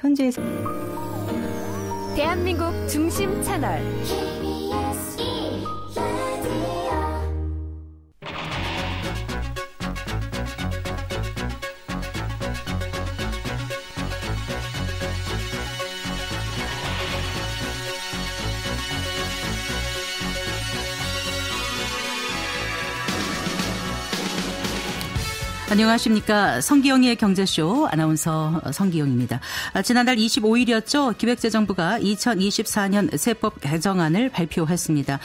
현재 대한민국 중심 채널 안녕하십니까. 성기영의 경제쇼 아나운서 성기영입니다. 지난달 25일이었죠. 기획재정부가 2024년 세법 개정안을 발표했습니다.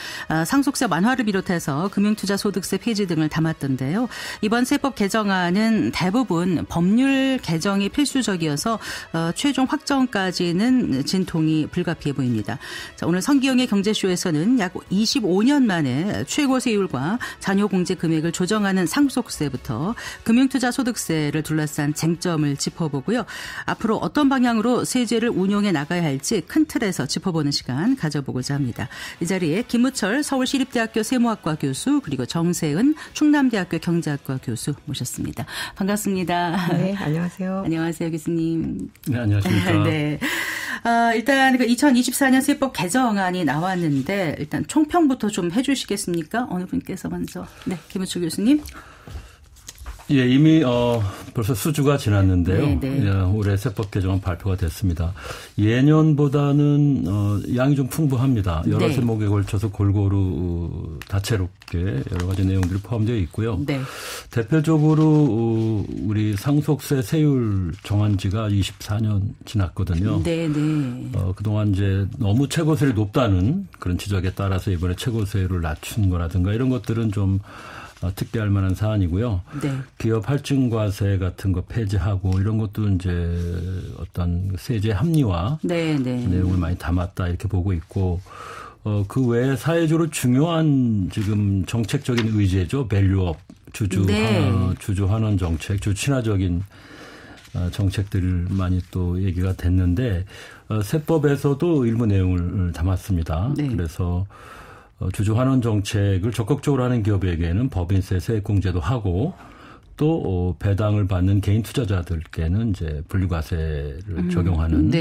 상속세 완화를 비롯해서 금융투자소득세 폐지 등을 담았던데요. 이번 세법 개정안은 대부분 법률 개정이 필수적이어서 최종 확정까지는 진통이 불가피해 보입니다. 자, 오늘 성기영의 경제쇼에서는 약 25년 만에 최고 세율과 잔여 공제 금액을 조정하는 상속세부터 금융투자소득세를 둘러싼 쟁점을 짚어보고요. 앞으로 어떤 방향으로 세제를 운용해 나가야 할지 큰 틀에서 짚어보는 시간 가져보고자 합니다. 이 자리에 김우철 서울시립대학교 세무학과 교수 그리고 정세은 충남대학교 경제학과 교수 모셨습니다. 반갑습니다. 네, 안녕하세요. 안녕하세요, 교수님. 네, 안녕하십니까. 네. 일단 2024년 세법 개정안이 나왔는데 일단 총평부터 좀 해주시겠습니까? 어느 분께서 먼저. 네, 김우철 교수님. 예, 이미 벌써 수주가 지났는데요. 네. 예, 올해 세법 개정안 발표가 됐습니다. 예년보다는 양이 좀 풍부합니다. 여러 세목에 걸쳐서 골고루 다채롭게 여러 가지 내용들이 포함되어 있고요. 네. 대표적으로 우리 상속세 세율 정한 지가 24년 지났거든요. 네. 그동안 이제 너무 최고세율이 높다는 그런 지적에 따라서 이번에 최고세율을 낮춘 거라든가 이런 것들은 좀 특별할 만한 사안이고요. 네. 기업 할증과세 같은 거 폐지하고 이런 것도 이제 어떤 세제 합리화 내용을 많이 담았다 이렇게 보고 있고 그 외에 사회적으로 중요한 지금 정책적인 의제죠. 밸류업 주주 환원 정책, 주주 친화적인 정책들 많이 또 얘기가 됐는데 세법에서도 일부 내용을 담았습니다. 네. 그래서 주주 환원 정책을 적극적으로 하는 기업에게는 법인세 세액공제도 하고 또 배당을 받는 개인 투자자들께는 이제 분류과세를 적용하는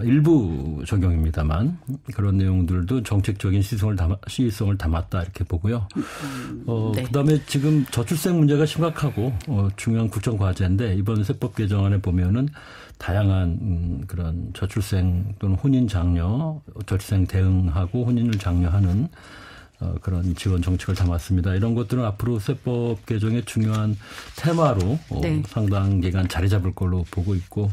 일부 적용입니다만 그런 내용들도 정책적인 시의성을 담았다 이렇게 보고요. 그다음에 지금 저출생 문제가 심각하고 중요한 국정 과제인데 이번 세법 개정안에 보면은 다양한 그런 저출생 또는 혼인 장려, 저출생 대응하고 혼인을 장려하는 그런 지원 정책을 담았습니다. 이런 것들은 앞으로 세법 개정의 중요한 테마로 상당 기간 자리 잡을 걸로 보고 있고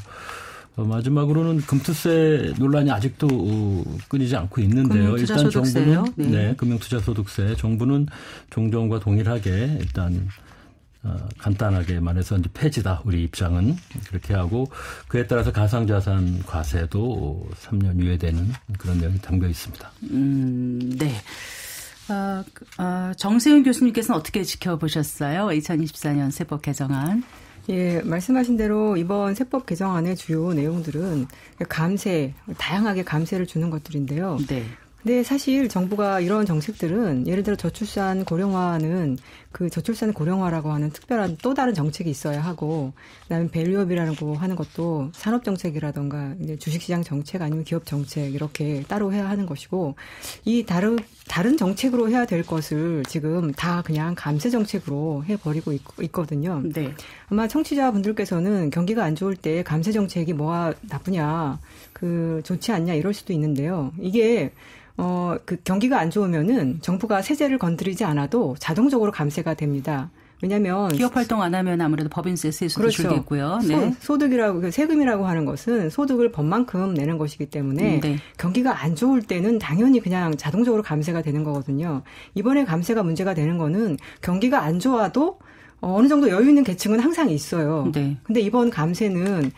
마지막으로는 금투세 논란이 아직도 끊이지 않고 있는데요. 일단 정부는 금융투자소득세 정부는 종전과 동일하게 일단 간단하게 말해서 이제 폐지다. 우리 입장은 그렇게 하고 그에 따라서 가상자산 과세도 3년 유예되는 그런 내용이 담겨 있습니다. 네. 정세윤 교수님께서는 어떻게 지켜보셨어요? 2024년 세법 개정안. 예, 말씀하신 대로 이번 세법 개정안의 주요 내용들은 감세, 다양하게 감세를 주는 것들인데요. 네. 근데 사실 정부가 이런 정책들은 예를 들어 저출산 고령화는 그 저출산 고령화라고 하는 특별한 또 다른 정책이 있어야 하고 그다음에 밸류업이라고 하는 것도 산업 정책이라든가 이제 주식시장 정책 아니면 기업 정책 이렇게 따로 해야 하는 것이고 이 다른 정책으로 해야 될 것을 지금 다 그냥 감세 정책으로 해버리고 있거든요. 네. 아마 청취자분들께서는 경기가 안 좋을 때 감세 정책이 뭐가 나쁘냐, 좋지 않냐 이럴 수도 있는데요. 이게 그 경기가 안 좋으면은 정부가 세제를 건드리지 않아도 자동적으로 감세가 됩니다. 왜냐하면 기업 활동 안 하면 아무래도 법인세 세수도 줄겠고요. 소득이라고 세금이라고 하는 것은 소득을 법만큼 내는 것이기 때문에 경기가 안 좋을 때는 당연히 그냥 자동적으로 감세가 되는 거거든요. 이번에 감세가 문제가 되는 거는 경기가 안 좋아도 어느 정도 여유 있는 계층은 항상 있어요. 네. 근데 이번 감세는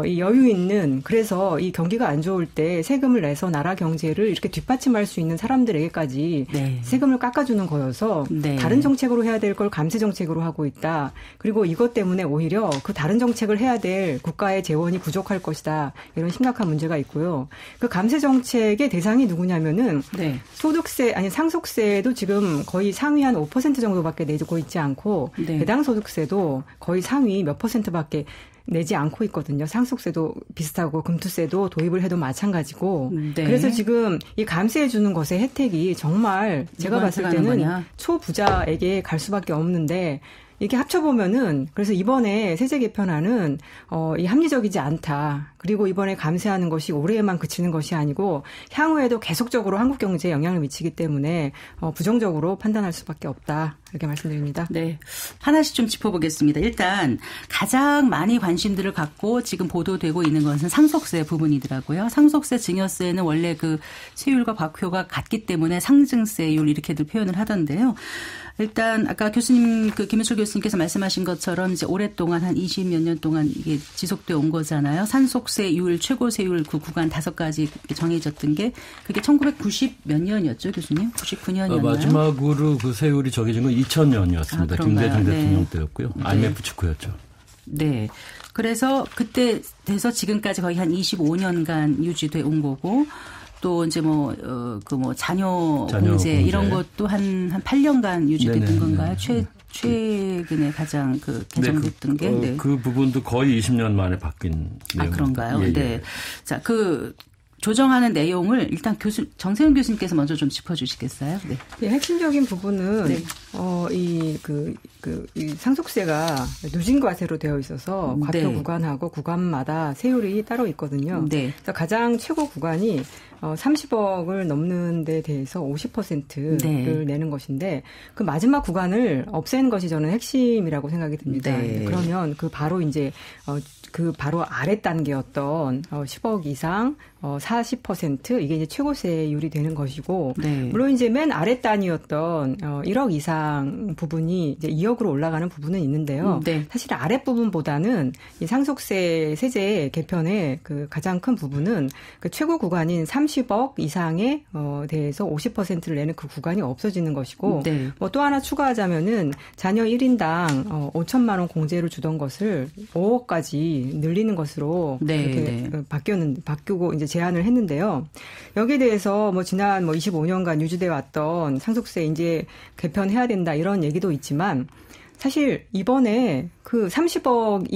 이 여유 있는 그래서 이 경기가 안 좋을 때 세금을 내서 나라 경제를 이렇게 뒷받침할 수 있는 사람들에게까지 세금을 깎아주는 거여서 다른 정책으로 해야 될 걸 감세 정책으로 하고 있다. 그리고 이것 때문에 오히려 그 다른 정책을 해야 될 국가의 재원이 부족할 것이다. 이런 심각한 문제가 있고요. 그 감세 정책의 대상이 누구냐면은 소득세 아니 상속세도 지금 거의 상위 한 5% 정도밖에 내고 있지 않고 배당 소득세도 거의 상위 몇 %밖에 내지 않고 있거든요. 상속세도 비슷하고 금투세도 도입을 해도 마찬가지고. 네. 그래서 지금 이 감세해 주는 것의 혜택이 정말 제가 봤을 때는 초부자에게 갈 수밖에 없는데 이렇게 합쳐보면은 그래서 이번에 세제 개편안은 이 합리적이지 않다. 그리고 이번에 감세하는 것이 올해에만 그치는 것이 아니고 향후에도 계속적으로 한국 경제에 영향을 미치기 때문에 부정적으로 판단할 수밖에 없다. 이렇게 말씀드립니다. 네, 하나씩 좀 짚어보겠습니다. 일단 가장 많이 관심들을 갖고 지금 보도되고 있는 것은 상속세 부분이더라고요. 상속세 증여세는 원래 그 세율과 과표가 같기 때문에 상증세율 이렇게들 표현을 하던데요. 일단 아까 교수님 김윤철 교수님께서 말씀하신 것처럼 이제 오랫동안 한 20몇 년 동안 이게 지속돼 온 거잖아요. 산속세율, 최고세율 그 구간 5가지 정해졌던 게 그게 1990 몇 년이었죠, 교수님? 99년이었나요? 마지막으로 그 세율이 정해진 건 2000년이었습니다. 김대중 대통령 때였고요. IMF 직후였죠. 네. 그래서 그때 돼서 지금까지 거의 한 25년간 유지돼 온 거고. 또 이제 자녀 공제 이런 것도 한 8년간 유지됐던 건가요? 최근에 가장 개정됐던 게. 네. 그 부분도 거의 20년 만에 바뀐 내용입니다. 그런가요? 예, 네. 자, 조정하는 내용을 일단 정세훈 교수님께서 먼저 좀 짚어주시겠어요? 네. 네, 핵심적인 부분은 이 상속세가 누진과세로 되어 있어서 과표 구간하고 구간마다 세율이 따로 있거든요. 네. 그래서 가장 최고 구간이 30억을 넘는 데 대해서 50%를 내는 것인데 그 마지막 구간을 없애는 것이 저는 핵심이라고 생각이 듭니다. 네. 그러면 바로 이제 바로 아래 단계였던 10억 이상 40% 이게 이제 최고세율이 되는 것이고 물론 이제 맨 아래 단위였던 1억 이상 부분이 이제 2억으로 올라가는 부분은 있는데요. 사실 아래 부분보다는 이 상속세 세제 개편의 그 가장 큰 부분은 그 최고 구간인 30억 이상에 대해서 50%를 내는 그 구간이 없어지는 것이고 또 하나 추가하자면은 자녀 1인당 5천만 원 공제를 주던 것을 5억까지 늘리는 것으로 이렇게 바뀌고 이제 제안을 했는데요. 여기에 대해서 지난 25년간 유지돼 왔던 상속세 이제 개편해야 된다 이런 얘기도 있지만 사실 이번에 그 30억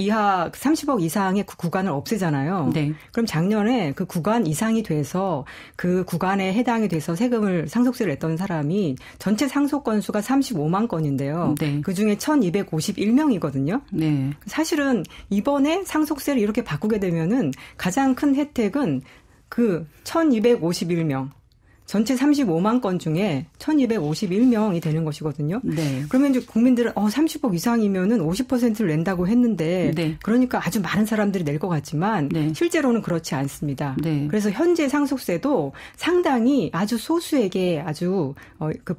이상의 그 구간을 없애잖아요. 그럼 작년에 그 구간 이상이 돼서 그 구간에 해당이 돼서 상속세를 냈던 사람이 전체 상속 건수가 35만 건인데요. 그중에 1251명이거든요. 사실은 이번에 상속세를 이렇게 바꾸게 되면은 가장 큰 혜택은 그 1251명. 전체 35만 건 중에 1251명이 되는 것이거든요. 그러면 이제 국민들은 30억 이상이면은 50%를 낸다고 했는데 그러니까 아주 많은 사람들이 낼 것 같지만 실제로는 그렇지 않습니다. 그래서 현재 상속세도 상당히 아주 소수에게 아주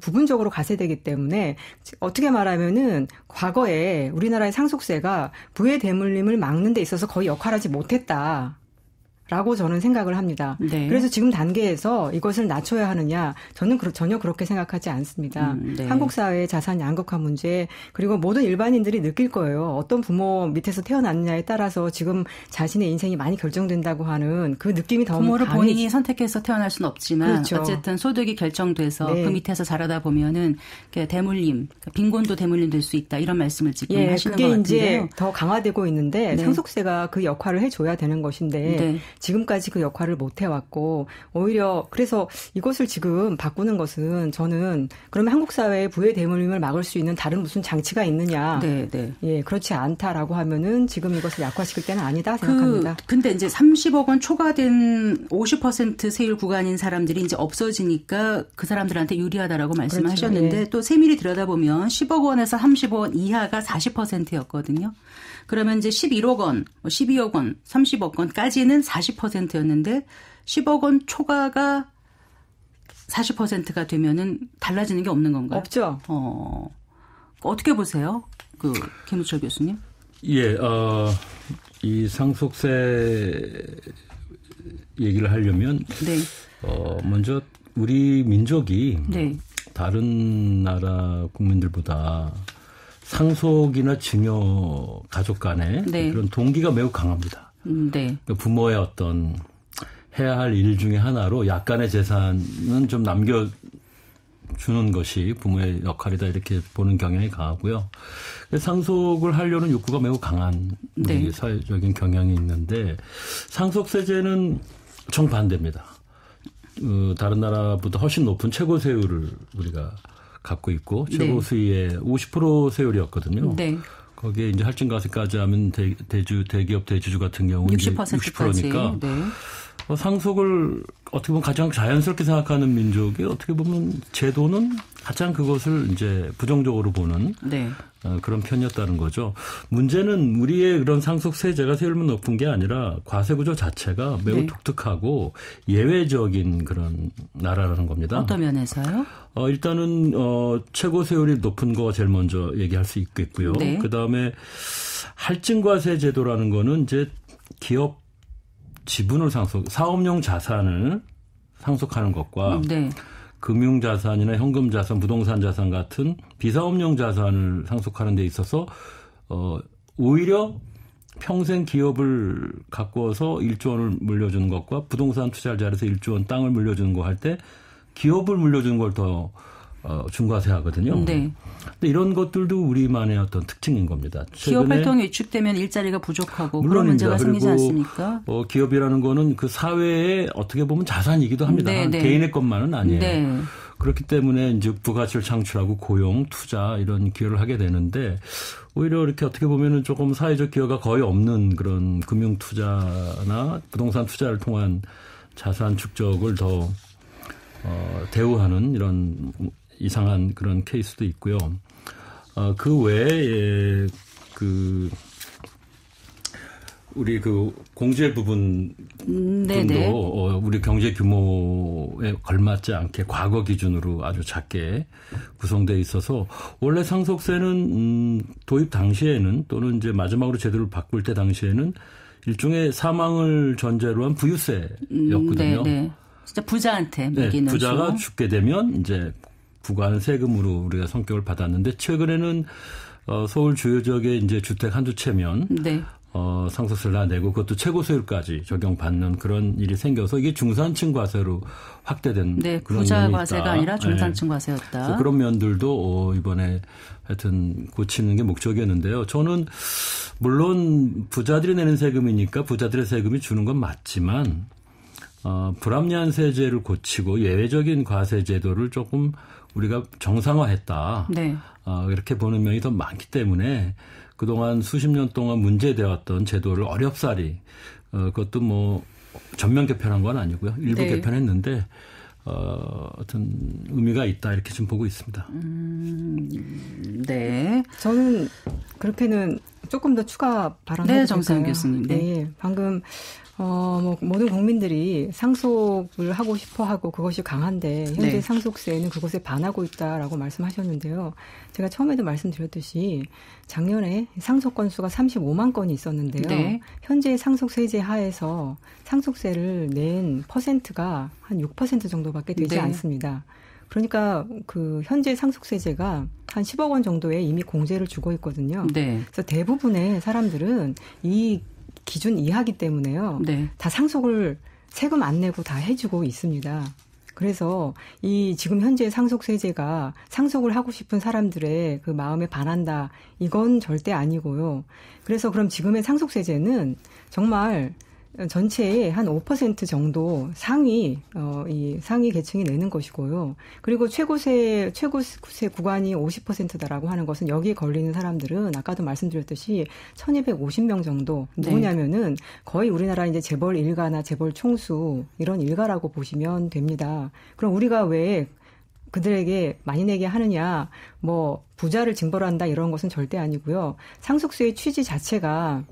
부분적으로 가세되기 때문에 어떻게 말하면은 과거에 우리나라의 상속세가 부의 대물림을 막는 데 있어서 거의 역할하지 못했다. 라고 저는 생각을 합니다. 그래서 지금 단계에서 이것을 낮춰야 하느냐 저는 전혀 그렇게 생각하지 않습니다. 한국 사회의 자산 양극화 문제 그리고 모든 일반인들이 느낄 거예요. 어떤 부모 밑에서 태어났느냐에 따라서 지금 자신의 인생이 많이 결정된다고 하는 그 느낌이 더 부모를 본인이 선택해서 태어날 수는 없지만 어쨌든 소득이 결정돼서 그 밑에서 자라다 보면은 대물림, 빈곤도 대물림 될 수 있다 이런 말씀을 지금 하시는 것 같은데요. 그게 이제 더 강화되고 있는데 상속세가 그 역할을 해줘야 되는 것인데 지금까지 그 역할을 못 해왔고 오히려 그래서 이것을 지금 바꾸는 것은 저는 그러면 한국 사회의 부의 대물림을 막을 수 있는 다른 무슨 장치가 있느냐. 예, 그렇지 않다라고 하면은 지금 이것을 약화시킬 때는 아니다 생각합니다. 근데 이제 30억 원 초과된 50% 세율 구간인 사람들이 이제 없어지니까 그 사람들한테 유리하다라고 말씀을 하셨는데 또 세밀히 들여다보면 10억 원에서 30억 원 이하가 40%였거든요. 그러면 이제 11억 원, 12억 원, 30억 원까지는 40%였는데 10억 원 초과가 40%가 되면은 달라지는 게 없는 건가요? 없죠. 어떻게 보세요? 김우철 교수님? 예, 이 상속세 얘기를 하려면 먼저 우리 민족이 다른 나라 국민들보다 상속이나 증여 가족 간에 그런 동기가 매우 강합니다. 그러니까 부모의 어떤 해야 할 일 중에 하나로 약간의 재산은 좀 주는 것이 부모의 역할이다 이렇게 보는 경향이 강하고요. 상속을 하려는 욕구가 매우 강한 네. 사회적인 경향이 있는데 상속세제는 정반대입니다. 다른 나라보다 훨씬 높은 최고 세율을 우리가 갖고 있고 최고 수위의 50% 세율이었거든요. 네. 거기에 이제 할증과세까지 하면 대기업 대주주 같은 경우는 60%니까 네. 상속을 어떻게 보면 가장 자연스럽게 생각하는 민족이 어떻게 보면 제도는 가장 그것을 이제 부정적으로 보는 네. 그런 편이었다는 거죠. 문제는 우리의 그런 상속세제가 세율만 높은 게 아니라 과세구조 자체가 매우 네. 독특하고 예외적인 그런 나라라는 겁니다. 어떤 면에서요? 일단은 최고 세율이 높은 거가 제일 먼저 얘기할 수 있겠고요. 네. 그다음에 할증과세 제도라는 거는 이제 기업 지분을 사업용 자산을 상속하는 것과 네. 금융자산이나 현금자산, 부동산자산 같은 비사업용 자산을 상속하는 데 있어서 오히려 평생 기업을 가꾸어서 1조 원을 물려주는 것과 부동산 투자를 잘해서 1조 원 땅을 물려주는 거 할 때 기업을 물려주는 걸 더 중과세하거든요. 네. 근데 이런 것들도 우리만의 어떤 특징인 겁니다. 기업 활동이 위축되면 일자리가 부족하고 그런 문제가 생기지 않습니까? 기업이라는 거는 그 사회에 어떻게 보면 자산이기도 합니다. 네, 네. 개인의 것만은 아니에요. 네. 그렇기 때문에 이제 부가치를 창출하고 고용, 투자 이런 기여를 하게 되는데 오히려 이렇게 어떻게 보면은 조금 사회적 기여가 거의 없는 그런 금융 투자나 부동산 투자를 통한 자산 축적을 더 대우하는 이런 이상한 그런 케이스도 있고요. 그 외에 우리 공제 부분 등도 우리 경제 규모에 걸맞지 않게 과거 기준으로 아주 작게 구성되어 있어서 원래 상속세는 도입 당시에는 또는 이제 마지막으로 제도를 바꿀 때 당시에는 일종의 사망을 전제로 한 부유세였거든요. 네네. 진짜 부자한테 매기는 네, 부자가 죽게 되면 이제 부과하는 세금으로 우리가 성격을 받았는데 최근에는 서울 주요 지역의 이제 주택 한두 채면 네. 상속세를 다 내고 그것도 최고 세율까지 적용받는 그런 일이 생겨서 이게 중산층 과세로 확대된 네, 그런 부자 면이 과세가 있다. 아니라 중산층 과세였다. 그런 면들도 이번에 하여튼 고치는 게 목적이었는데요. 저는 물론 부자들이 내는 세금이니까 부자들의 세금이 주는 건 맞지만 불합리한 세제를 고치고 예외적인 과세 제도를 조금 우리가 정상화했다. 네. 이렇게 보는 면이 더 많기 때문에 그동안 수십 년 동안 문제되었던 제도를 어렵사리 그것도 뭐 전면 개편한 건 아니고요. 일부 네. 개편했는데 어떤 의미가 있다 이렇게 좀 보고 있습니다. 네. 저는 그렇게는 조금 더 추가 발언해도 네, 정세현 교수님. 네. 네. 방금 모든 국민들이 상속을 하고 싶어 하고 그것이 강한데 현재 네. 상속세는 그것에 반하고 있다라고 말씀하셨는데요. 제가 처음에도 말씀드렸듯이 작년에 상속 건수가 35만 건이 있었는데요. 네. 현재 상속세제 하에서 상속세를 낸 퍼센트가 한 6% 정도밖에 되지 네. 않습니다. 그러니까 그 현재 상속세제가 한 10억 원 정도에 이미 공제를 주고 있거든요. 네. 그래서 대부분의 사람들은 이 기준 이하기 때문에요. 네. 다 상속을 세금 안 내고 다 해주고 있습니다. 그래서 이 지금 현재 상속세제가 상속을 하고 싶은 사람들의 그 마음에 반한다. 이건 절대 아니고요. 그래서 그럼 지금의 상속세제는 정말 전체의 한 5% 정도 이 상위 계층이 내는 것이고요. 그리고 최고세 구간이 50%다라고 하는 것은 여기에 걸리는 사람들은 아까도 말씀드렸듯이 1,250명 정도 누구냐면은 거의 우리나라 이제 재벌 일가나 재벌 총수 이런 일가라고 보시면 됩니다. 그럼 우리가 왜 그들에게 많이 내게 하느냐, 뭐 부자를 징벌한다 이런 것은 절대 아니고요. 상속세의 취지 자체가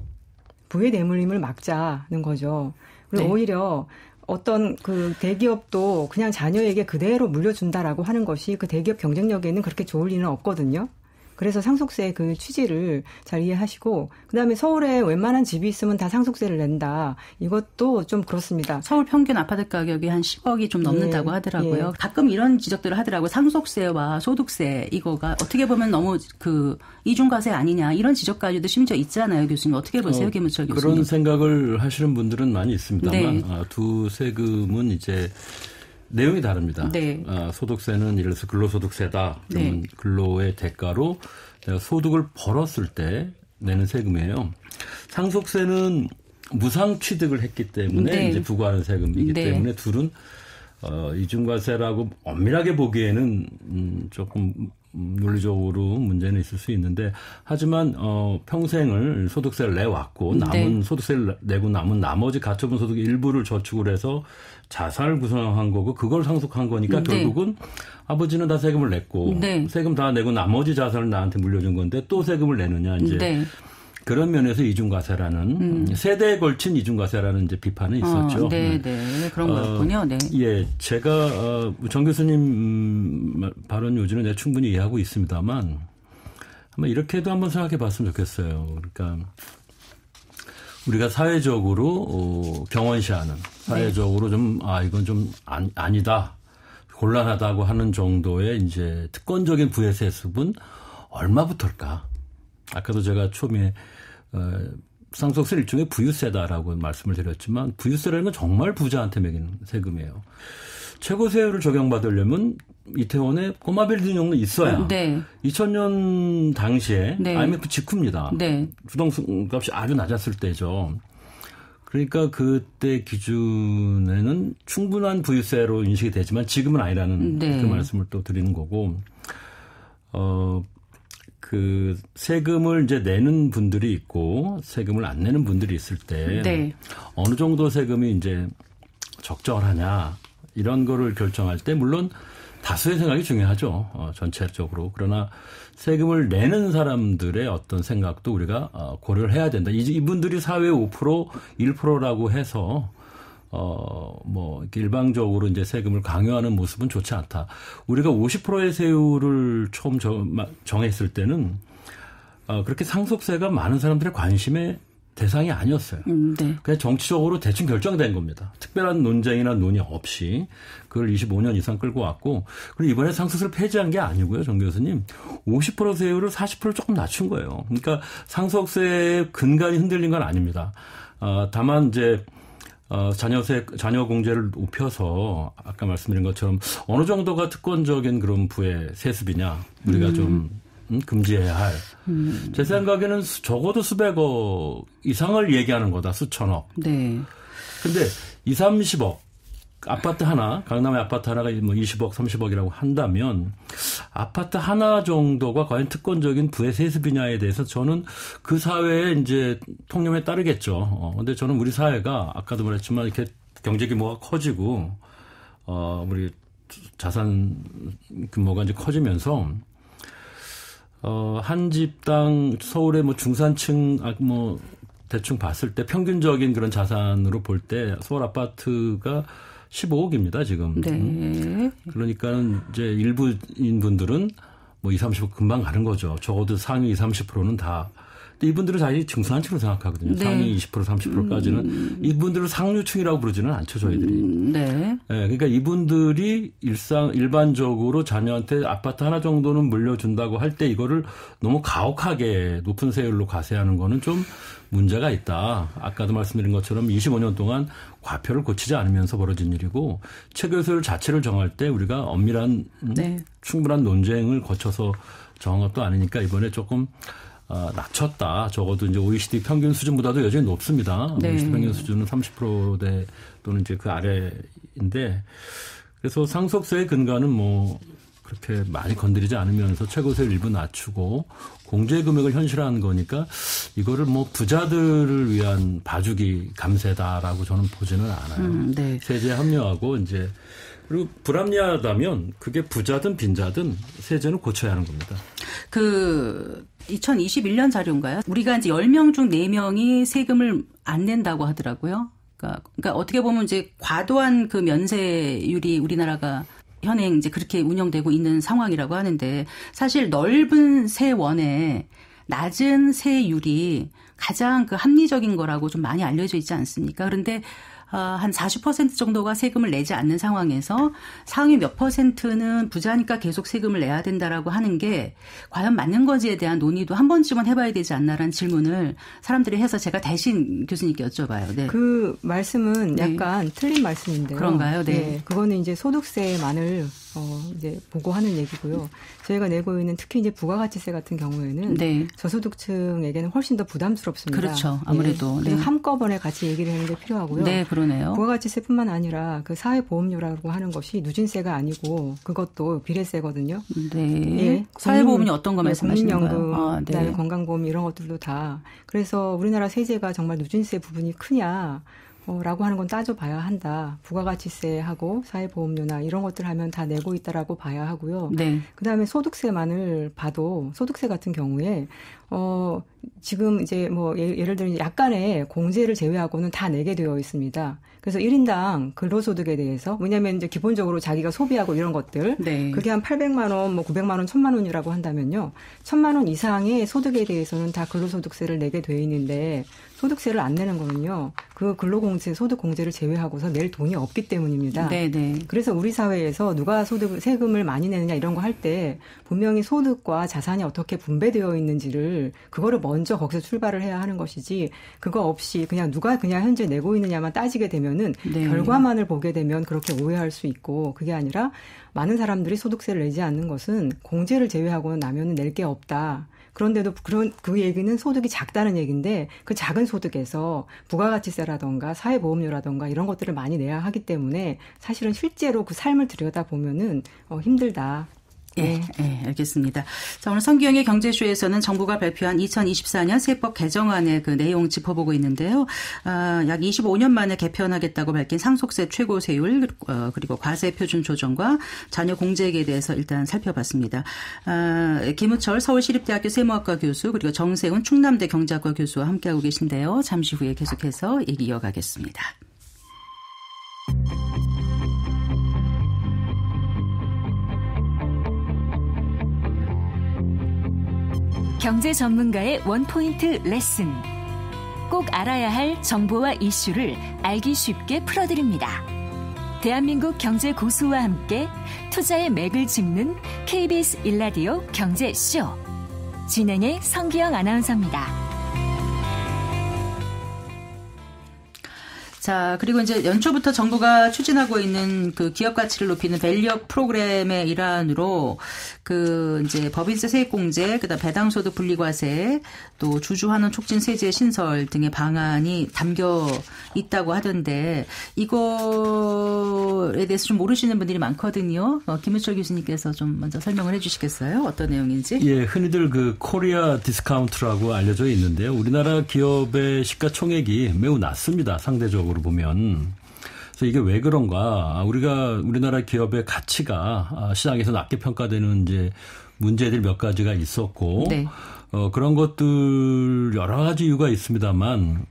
부의 대물림을 막자는 거죠. 그리고 네. 오히려 어떤 그 대기업도 그냥 자녀에게 그대로 물려준다라고 하는 것이 그 대기업 경쟁력에는 그렇게 좋을 리는 없거든요. 그래서 상속세 그 취지를 잘 이해하시고 그다음에 서울에 웬만한 집이 있으면 다 상속세를 낸다. 이것도 좀 그렇습니다. 서울 평균 아파트 가격이 한 10억이 좀 넘는다고 하더라고요. 예. 가끔 이런 지적들을 하더라고요. 상속세와 소득세 이거가 어떻게 보면 너무 그 이중과세 아니냐 이런 지적까지도 심지어 있잖아요. 교수님 어떻게 보세요? 김은철 교수님. 그런 생각을 하시는 분들은 많이 있습니다만 네. 두 세금은 이제 내용이 다릅니다. 네. 소득세는 예를 들어서 근로소득세다. 그러면 네. 근로의 대가로 내가 소득을 벌었을 때 내는 세금이에요. 상속세는 무상 취득을 했기 때문에 네. 이제 부과하는 세금이기 네. 때문에 둘은 이중과세라고 엄밀하게 보기에는 조금 논리적으로 문제는 있을 수 있는데 하지만 평생을 소득세를 내왔고 남은 네. 소득세를 내고 남은 나머지 가처분 소득의 일부를 저축을 해서 자산을 구성한 거고 그걸 상속한 거니까 네. 결국은 아버지는 다 세금을 냈고 네. 세금 다 내고 나머지 자산을 나한테 물려준 건데 또 세금을 내느냐 이제 네. 그런 면에서 이중과세라는 세대에 걸친 이중과세라는 이제 비판은 있었죠. 네, 네, 그런 거였군요. 네. 예, 제가 정 교수님 발언 요지는 내가 충분히 이해하고 있습니다만 한번 이렇게도 한번 생각해봤으면 좋겠어요. 그러니까 우리가 사회적으로 경원시하는 사회적으로 좀 이건 좀 아니다, 곤란하다고 하는 정도의 이제 특권적인 부의 세습은 얼마부터일까? 아까도 제가 처음에 상속세 일종의 부유세다라고 말씀을 드렸지만 부유세라는 건 정말 부자한테 매기는 세금이에요. 최고세율을 적용받으려면 이태원에 꼬마 빌딩 있어야 네. 2000년 당시에 네. IMF 직후입니다. 네. 부동산 값이 아주 낮았을 때죠. 그러니까 그때 기준에는 충분한 부유세로 인식이 되지만 지금은 아니라는 네. 그 말씀을 또 드리는 거고 그 세금을 이제 내는 분들이 있고 세금을 안 내는 분들이 있을 때 네. 어느 정도 세금이 이제 적절하냐 이런 거를 결정할 때 물론 다수의 생각이 중요하죠. 전체적으로. 그러나 세금을 내는 사람들의 어떤 생각도 우리가 고려를 해야 된다. 이분들이 사회 5%, 1%라고 해서 뭐, 이렇게 일방적으로 이제 세금을 강요하는 모습은 좋지 않다. 우리가 50%의 세율을 처음 정했을 때는, 그렇게 상속세가 많은 사람들의 관심의 대상이 아니었어요. 네. 그냥 정치적으로 대충 결정된 겁니다. 특별한 논쟁이나 논의 없이 그걸 25년 이상 끌고 왔고, 그리고 이번에 상속세를 폐지한 게 아니고요, 정 교수님. 50% 세율을 40% 조금 낮춘 거예요. 그러니까 상속세의 근간이 흔들린 건 아닙니다. 다만 이제, 자녀 공제를 높여서 아까 말씀드린 것처럼 어느 정도가 특권적인 그런 부의 세습이냐 우리가 좀 금지해야 할. 제 생각에는 적어도 수백억 이상을 얘기하는 거다. 수천억. 네. 근데 20, 30억 아파트 하나, 강남의 아파트 하나가 뭐 20억, 30억이라고 한다면 아파트 하나 정도가 과연 특권적인 부의 세습이냐에 대해서 저는 그 사회의 이제 통념에 따르겠죠. 근데 저는 우리 사회가 아까도 말했지만 이렇게 경제 규모가 커지고 우리 자산 규모가 이제 커지면서 한 집당 서울의 뭐 중산층 뭐 대충 봤을 때 평균적인 그런 자산으로 볼 때 서울 아파트가 15억입니다, 지금. 네. 그러니까 이제 일부인 분들은 뭐 20, 30억 금방 가는 거죠. 적어도 상위 20, 30%는 다. 근데 이분들은 자기 중산층으로 생각하거든요. 네. 상위 20%, 30%까지는. 이분들을 상류층이라고 부르지는 않죠, 저희들이. 네. 네. 그러니까 이분들이 일반적으로 자녀한테 아파트 하나 정도는 물려준다고 할 때 이거를 너무 가혹하게 높은 세율로 과세하는 거는 좀 문제가 있다. 아까도 말씀드린 것처럼 25년 동안 과표를 고치지 않으면서 벌어진 일이고 최고세율 자체를 정할 때 우리가 엄밀한 네. 충분한 논쟁을 거쳐서 정한 것도 아니니까 이번에 조금 낮췄다. 적어도 이제 OECD 평균 수준보다도 여전히 높습니다. 네. OECD 평균 수준은 30%대 또는 이제 그 아래인데 그래서 상속세의 근간은 뭐 그렇게 많이 건드리지 않으면서 최고세율 일부 낮추고 공제 금액을 현실화하는 거니까 이거를 뭐 부자들을 위한 봐주기 감세다라고 저는 보지는 않아요. 네. 세제에 합류하고 이제 그리고 불합리하다면 그게 부자든 빈자든 세제는 고쳐야 하는 겁니다. 그 2021년 자료인가요? 우리가 이제 10명 중 4명이 세금을 안 낸다고 하더라고요. 그러니까 어떻게 보면 이제 과도한 그 면세율이 우리나라가 현행 이제 그렇게 운영되고 있는 상황이라고 하는데 사실 넓은 세원에 낮은 세율이 가장 그 합리적인 거라고 좀 많이 알려져 있지 않습니까? 그런데 한 40% 정도가 세금을 내지 않는 상황에서 상위 몇 %는 부자니까 계속 세금을 내야 된다라고 하는 게 과연 맞는 건지에 대한 논의도 한 번쯤은 해봐야 되지 않나라는 질문을 사람들이 해서 제가 대신 교수님께 여쭤봐요. 네. 그 말씀은 약간 틀린 말씀인데요. 그런가요? 네. 네. 그거는 이제 소득세만을 이제 보고 하는 얘기고요. 저희가 내고 있는 특히 이제 부가가치세 같은 경우에는 저소득층에게는 훨씬 더 부담스럽습니다. 그렇죠. 아무래도. 그래서 한꺼번에 같이 얘기를 하는 게 필요하고요. 네, 그러네요. 부가가치세뿐만 아니라 그 사회보험료라고 하는 것이 누진세가 아니고 그것도 비례세거든요. 네. 예. 사회보험이 어떤 거 말씀하시는 거예요? 국민연금, 그다음에 건강보험 이런 것들도 다. 그래서 우리나라 세제가 정말 누진세 부분이 크냐. 라고 하는 건 따져봐야 한다. 부가가치세하고 사회보험료나 이런 것들 하면 다 내고 있다라고 봐야 하고요. 네. 그다음에 소득세만을 봐도 소득세 같은 경우에 지금 이제 뭐 예를 들어 약간의 공제를 제외하고는 다 내게 되어 있습니다. 그래서 1인당 근로소득에 대해서 왜냐하면 이제 기본적으로 자기가 소비하고 이런 것들 그게 한 800만 원, 뭐 900만 원, 1000만 원이라고 한다면요. 1000만 원 이상의 소득에 대해서는 다 근로소득세를 내게 돼 있는데 소득세를 안 내는 거는요. 그 근로공제, 소득공제를 제외하고서 낼 돈이 없기 때문입니다. 네네. 그래서 우리 사회에서 누가 세금을 많이 내느냐 이런 거 할 때 분명히 소득과 자산이 어떻게 분배되어 있는지를 그거를 먼저 거기서 출발을 해야 하는 것이지 그거 없이 그냥 누가 그냥 현재 내고 있느냐만 따지게 되면은 결과만을 보게 되면 그렇게 오해할 수 있고 그게 아니라 많은 사람들이 소득세를 내지 않는 것은 공제를 제외하고는 나면은 낼 게 없다. 그런데도 그 얘기는 소득이 작다는 얘기인데 그 작은 소득에서 부가가치세라든가 사회보험료라든가 이런 것들을 많이 내야 하기 때문에 사실은 실제로 그 삶을 들여다보면은 힘들다. 네, 알겠습니다. 자, 오늘 성기영의 경제쇼에서는 정부가 발표한 2024년 세법 개정안의 그 내용 짚어보고 있는데요. 약 25년 만에 개편하겠다고 밝힌 상속세 최고세율 그리고 과세 표준 조정과 자녀 공제액에 대해서 일단 살펴봤습니다. 김우철 서울시립대학교 세무학과 교수 그리고 정세훈 충남대 경제학과 교수와 함께하고 계신데요. 잠시 후에 계속해서 얘기 이어가겠습니다. 경제 전문가의 원포인트 레슨. 꼭 알아야 할 정보와 이슈를 알기 쉽게 풀어드립니다. 대한민국 경제 고수와 함께 투자의 맥을 짚는 KBS 1라디오 경제쇼. 진행의 성기영 아나운서입니다. 자, 그리고 이제 연초부터 정부가 추진하고 있는 그 기업 가치를 높이는 밸류업 프로그램의 일환으로 그 이제 법인세 세액공제, 그다음 배당소득 분리과세, 또 주주환원 촉진 세제 신설 등의 방안이 담겨 있다고 하던데 이거에 대해서 좀 모르시는 분들이 많거든요. 김우철 교수님께서 좀 먼저 설명을 해 주시겠어요? 어떤 내용인지? 예, 흔히들 그 코리아 디스카운트라고 알려져 있는데요. 우리나라 기업의 시가총액이 매우 낮습니다. 상대적으로 보면. 그래서 이게 왜 그런가? 우리나라 기업의 가치가 시장에서 낮게 평가되는 이제 문제들 몇 가지가 있었고, 네. 그런 것들 여러 가지 이유가 있습니다만,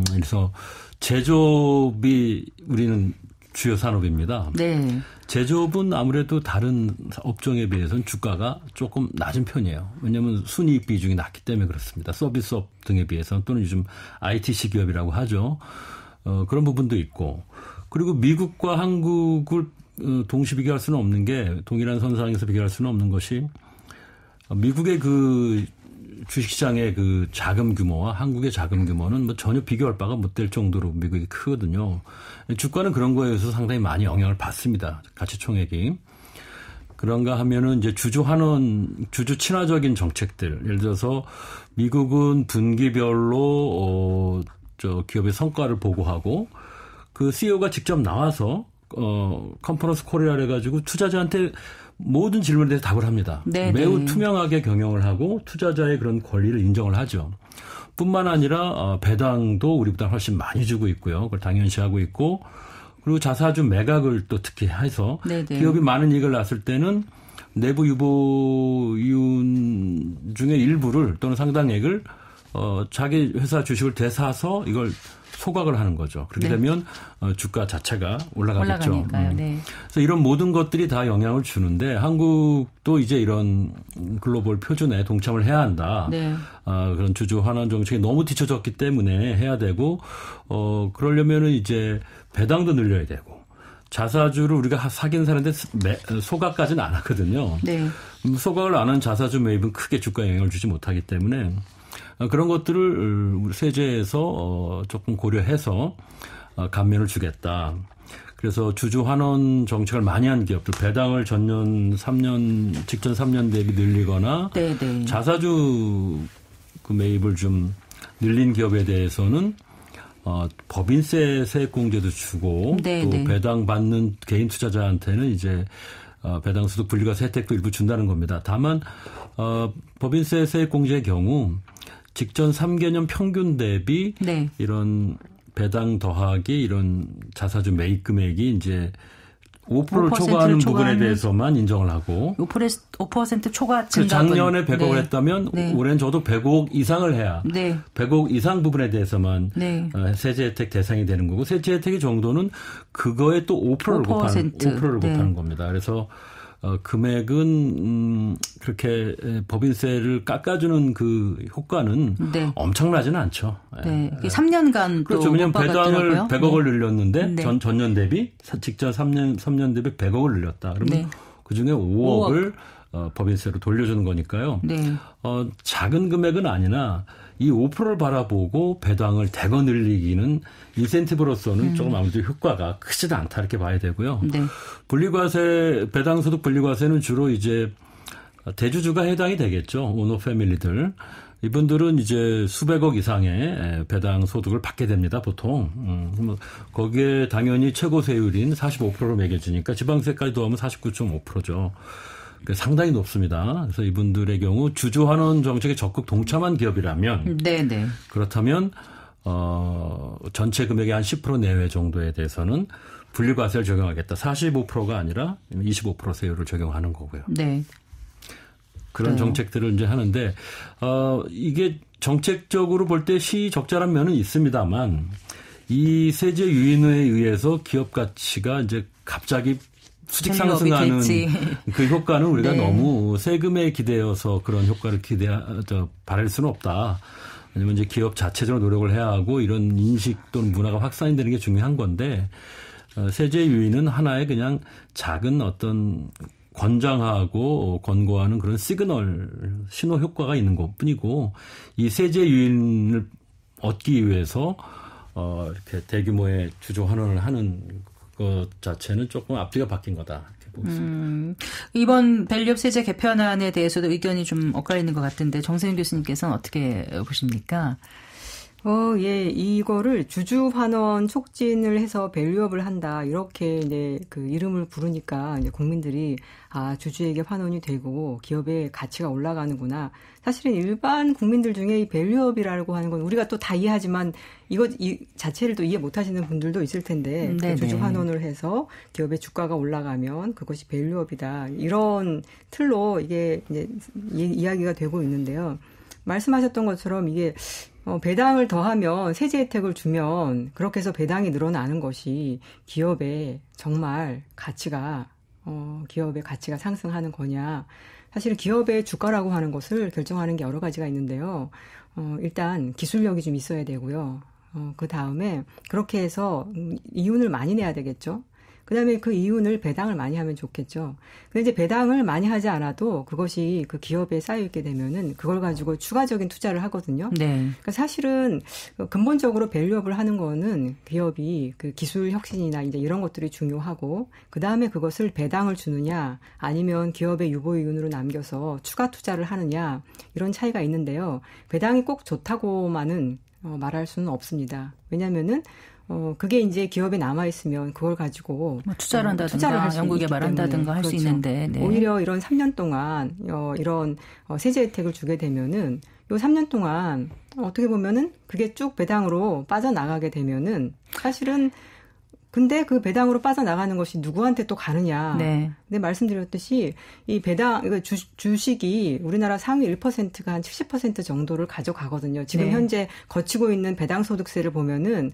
그래서 제조업이 우리는 주요 산업입니다. 네. 제조업은 아무래도 다른 업종에 비해서는 주가가 조금 낮은 편이에요. 왜냐하면 순이익 비중이 낮기 때문에 그렇습니다. 서비스업 등에 비해서는 또는 요즘 ITC 기업이라고 하죠. 그런 부분도 있고. 그리고 미국과 한국을 동시 비교할 수는 없는 게 동일한 선상에서 비교할 수는 없는 것이 미국의 그 주식시장의 그 자금 규모와 한국의 자금 규모는 뭐 전혀 비교할 바가 못 될 정도로 미국이 크거든요. 주가는 그런 거에 의해서 상당히 많이 영향을 받습니다. 가치총액이. 그런가 하면은 이제 주주 친화적인 정책들. 예를 들어서 미국은 분기별로 기업의 성과를 보고하고 그 CEO가 직접 나와서 컨퍼런스 코리아를 해가지고 투자자한테 모든 질문에 대해서 답을 합니다. 네네. 매우 투명하게 경영을 하고 투자자의 그런 권리를 인정을 하죠. 뿐만 아니라 배당도 우리보다 훨씬 많이 주고 있고요. 그걸 당연시하고 있고 그리고 자사주 매각을 또 특히 해서 네네. 기업이 많은 이익을 났을 때는 내부 유보이윤 중에 일부를 또는 상당액을 자기 회사 주식을 되사서 이걸 소각을 하는 거죠. 그렇게 네. 되면 주가 자체가 올라가겠죠. 네. 그래서 이런 모든 것들이 다 영향을 주는데 한국도 이제 이런 글로벌 표준에 동참을 해야 한다. 네. 그런 주주 환원 정책이 너무 뒤쳐졌기 때문에 해야 되고 그러려면은 이제 배당도 늘려야 되고 자사주를 우리가 사긴 사는데 소각까지는 안 하거든요. 네. 소각을 안 한 자사주 매입은 크게 주가에 영향을 주지 못하기 때문에 그런 것들을 우리 세제에서 조금 고려해서 감면을 주겠다. 그래서 주주 환원 정책을 많이 한 기업들 배당을 전년 3년 직전 3년 대비 늘리거나 네네. 자사주 그 매입을 좀 늘린 기업에 대해서는 법인세 세액공제도 주고 네네. 또 배당 받는 개인 투자자한테는 이제 배당 소득 분리과세 혜택도 일부 준다는 겁니다. 다만 법인세 세액공제의 경우 직전 3개년 평균 대비 네. 이런 배당 더하기 이런 자사주 매입 금액이 이제 5%를 초과하는 부분에 대해서만 인정을 하고 5% 초과 증가분. 작년에 100억을 네. 했다면 네. 올해는 저도 100억 이상을 해야 네. 100억 이상 부분에 대해서만 네. 세제 혜택 대상이 되는 거고 세제 혜택의 정도는 그거에 또 5%를 곱하는 겁니다. 그래서 금액은 그렇게 법인세를 깎아주는 그 효과는 네. 엄청나지는 않죠. 네. 3년간 그렇죠. 왜냐하면 배당을 100억을 늘렸는데 네. 전년 대비 직전 3년 대비 100억을 늘렸다. 그러면 네. 그중에 5억을 법인세로 돌려주는 거니까요. 네. 작은 금액은 아니나 이 5%를 바라보고 배당을 대거 늘리기는 인센티브로서는 조금 아무래도 효과가 크지도 않다 이렇게 봐야 되고요. 네. 분리과세, 배당소득 분리과세는 주로 이제 대주주가 해당이 되겠죠. 오너 패밀리들. 이분들은 이제 수백억 이상의 배당 소득을 받게 됩니다, 보통. 거기에 당연히 최고 세율인 45%로 매겨지니까 지방세까지 더하면 49.5%죠. 상당히 높습니다. 그래서 이분들의 경우 주주 환원 정책에 적극 동참한 기업이라면 네네. 그렇다면 전체 금액의 한 10% 내외 정도에 대해서는 분리과세를 적용하겠다. 45%가 아니라 25% 세율을 적용하는 거고요. 네. 그런 정책들을 이제 하는데 이게 정책적으로 볼 때 시적절한 면은 있습니다만 이 세제 유인에 의해서 기업 가치가 이제 갑자기 수직 상승하는 그 효과는 우리가 네. 너무 세금에 기대어서 그런 효과를 바랄 수는 없다. 왜냐면 이제 기업 자체적으로 노력을 해야 하고 이런 인식 또는 문화가 확산이 되는 게 중요한 건데 세제 유인은 하나의 그냥 작은 어떤 권장하고 권고하는 그런 시그널 신호 효과가 있는 것뿐이고 이 세제 유인을 얻기 위해서 이렇게 대규모의 주주 환원을 하는 것 자체는 조금 앞뒤가 바뀐 거다. 이렇게 보고 있습니다. 이번 밸류업 세제 개편안에 대해서도 의견이 좀 엇갈리는 것 같은데 정세윤 교수님께서는 어떻게 보십니까? 예, 이거를 주주 환원 촉진을 해서 밸류업을 한다. 이렇게 이제 그 이름을 부르니까 이제 국민들이 주주에게 환원이 되고 기업의 가치가 올라가는구나. 사실은 일반 국민들 중에 이 밸류업이라고 하는 건 우리가 또 다 이해하지만 이 자체를 또 이해 못 하시는 분들도 있을 텐데 그 주주 환원을 해서 기업의 주가가 올라가면 그것이 밸류업이다. 이런 틀로 이게 이제 이야기가 되고 있는데요. 말씀하셨던 것처럼 이게 배당을 더하면 세제 혜택을 주면 그렇게 해서 배당이 늘어나는 것이 기업의 정말 가치가 기업의 가치가 상승하는 거냐. 사실 기업의 주가라고 하는 것을 결정하는 게 여러 가지가 있는데요. 일단 기술력이 좀 있어야 되고요. 그 다음에 그렇게 해서 이윤을 많이 내야 되겠죠. 그다음에 그 이윤을 배당을 많이 하면 좋겠죠. 근데 이제 배당을 많이 하지 않아도 그것이 그 기업에 쌓여있게 되면은 그걸 가지고 추가적인 투자를 하거든요. 네. 그러니까 사실은 근본적으로 밸류업을 하는 거는 기업이 그 기술 혁신이나 이제 이런 것들이 중요하고 그다음에 그것을 배당을 주느냐 아니면 기업의 유보 이윤으로 남겨서 추가 투자를 하느냐 이런 차이가 있는데요. 배당이 꼭 좋다고만은 말할 수는 없습니다. 왜냐면은 그게 이제 기업에 남아있으면 그걸 가지고 투자를 한다든가 연구개발한다든가 할 수 있는데 네. 오히려 이런 3년 동안 이런 세제 혜택을 주게 되면은 요 3년 동안 어떻게 보면은 그게 쭉 배당으로 빠져나가게 되면은 사실은 근데 그 배당으로 빠져나가는 것이 누구한테 또 가느냐. 네. 근데 말씀드렸듯이 이 배당, 주식이 우리나라 상위 1%가 한 70% 정도를 가져가거든요. 지금 현재 거치고 있는 배당소득세를 보면은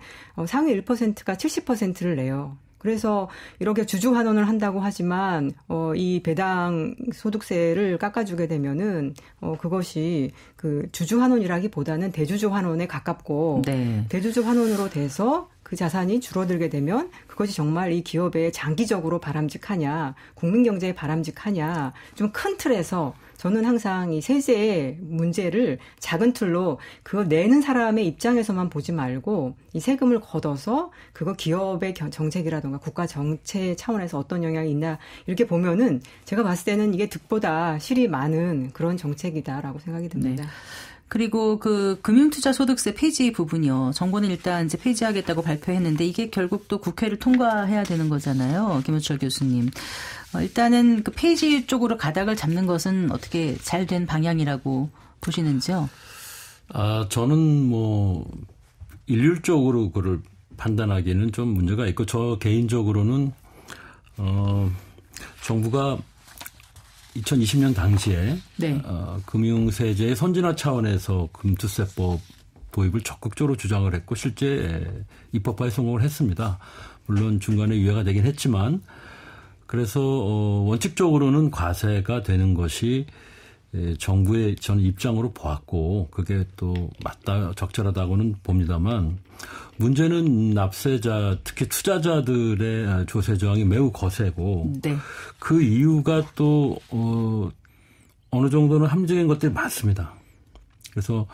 상위 1%가 70%를 내요. 그래서 이렇게 주주 환원을 한다고 하지만 이 배당 소득세를 깎아주게 되면은 그것이 그 주주 환원이라기보다는 대주주 환원에 가깝고 대주주 환원으로 돼서 그 자산이 줄어들게 되면 그것이 정말 이 기업에 장기적으로 바람직하냐, 국민 경제에 바람직하냐, 좀 큰 틀에서 저는 항상 이 세제의 문제를 작은 틀로 그걸 내는 사람의 입장에서만 보지 말고 이 세금을 걷어서 그거 기업의 정책이라든가 국가 정책 차원에서 어떤 영향이 있나 이렇게 보면은 제가 봤을 때는 이게 득보다 실이 많은 그런 정책이다라고 생각이 듭니다. 네. 그리고 그 금융투자소득세 폐지 부분이요. 정부는 일단 이제 폐지하겠다고 발표했는데 이게 결국 또 국회를 통과해야 되는 거잖아요. 김우철 교수님. 일단은 그 폐지 쪽으로 가닥을 잡는 것은 어떻게 잘 된 방향이라고 보시는지요? 저는 뭐 일률적으로 그걸 판단하기에는 좀 문제가 있고 저 개인적으로는 정부가 2020년 당시에 금융세제의 선진화 차원에서 금투세법 도입을 적극적으로 주장을 했고 실제 입법화에 성공을 했습니다. 물론 중간에 유예가 되긴 했지만 그래서 원칙적으로는 과세가 되는 것이 정부의 저는 입장으로 보았고 그게 또 맞다 적절하다고는 봅니다만 문제는 납세자 특히 투자자들의 조세 저항이 매우 거세고 그 이유가 또 어느 정도는 함정인 것들이 많습니다. 그래서